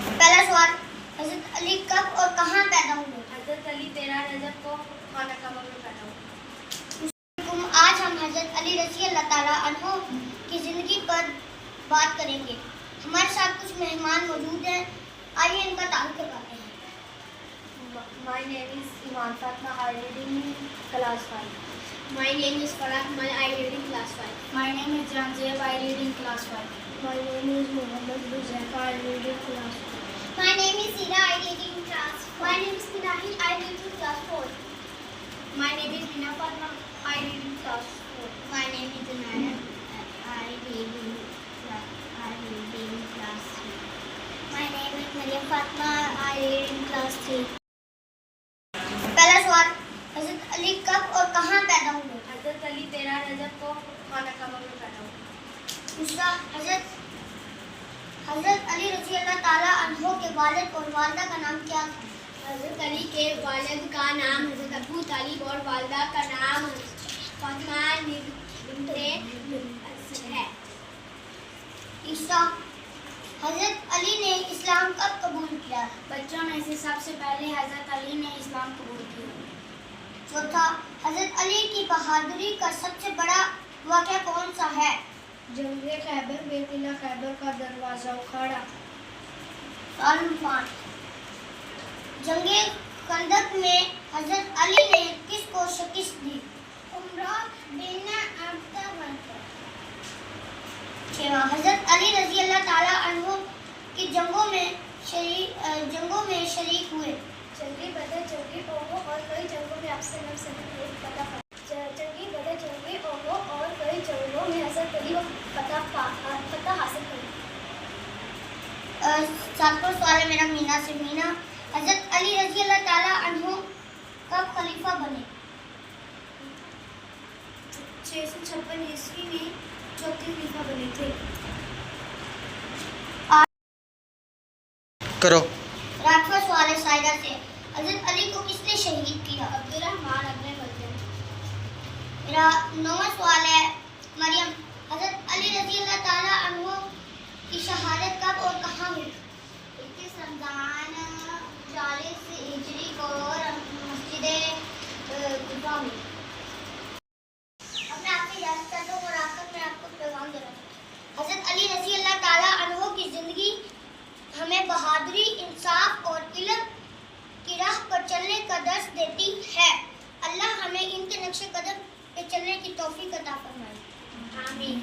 पहला सवाल, हजरत अली कब और कहाँ पैदा हुए? हजरत अली 13 रजब को खाना काबा में पैदा हुए। आज हम हजरत अली रज़ी अल्लाह ताला अन्हो की ज़िंदगी पर बात करेंगे। हमारे साथ कुछ मेहमान मौजूद हैं, आइए इनका तारुफ करवाते हैं। My name is Iman Fatma. I read in class 5. My name is Farah. I read in class 5. My name is Janzeb. I read in class 5. My name is Muhammad Huzaifa. I read in class 5. My name is Sira. I read in class 4. My name is Minahi. I read in class 4. My name is Mina Fatma. I read in class 4. My name is Anaya. I read in class 3. My name is Maryam Fatma. I read in class 3. पहला सवाल, हजरत अली कब और कहाँ पैदा हुए? हजरत अली 13 रजब को खाना काबा में पैदा हुए। दूसरा, हजरत अली रज़ी अल्लाह ताला अन्हो के वालिद और वालिदा का नाम क्या था? हजरत अली के वालिद का नाम हजरत अबू तालिब और वालिदा का नाम फातिमा बिन्ते है। तीसरा, हजरत अली ने इस्लाम कब कबूल किया? बच्चों में से सबसे पहले हजरत अली ने इस्लाम कबूल किया। चौथा, हजरत अली की बहादुरी का सबसे बड़ा वाक़या कौन सा है? जंगे खैबर में किला खैबर का दरवाजा उखाड़ा। सवाल 5, जंगे खंदक में हजरत अली ने किसको शिकस्त दी? उमरा बिन अब्द छठवां, हजरत अली रज़ी अल्लाह ताला अन्हो की जंगों में शरीक हुए। जंगी बदर जंगी ओहो और कई जंगों में आपसे नफ्स जंगी बदर जंगी ओहो और कई जंगों में हजरत अली को फतह हासिल हुई। सातवां सवाल है मेरा मीना से। मीना, हजरत अली रज़ी अल्लाह ताला अन्हो कब खलीफा बने? 656 ईस्वी में चौथे खलीफा बने थे। करो। 8वां सवाल है साइदा से। हजरत अली को किसने शहीद किया? अब्दुर्रहमान अपने बदन। मेरा 9वां सवाल है मरियम, हजरत अली रज़ी अल्लाह ताला अन्हो की शहादत कब और कहाँ हुई? 21 रमज़ान 40 हिजरी को मस्जिद कुफा में। अब मैं आपसे इजाज़त चाहता हूँ और आखिर में आपको पैगाम देना चाहता हूँ। हजरत अली रज़ी अल्लाह ताला अन्हो की ज़िंदगी हमें बहादुरी, इंसाफ और इल्म की राह पर चलने का दर्स देती है। अल्लाह हमें इनके नक्शे कदम पे चलने की तौफीक अता फरमाए। आमीन।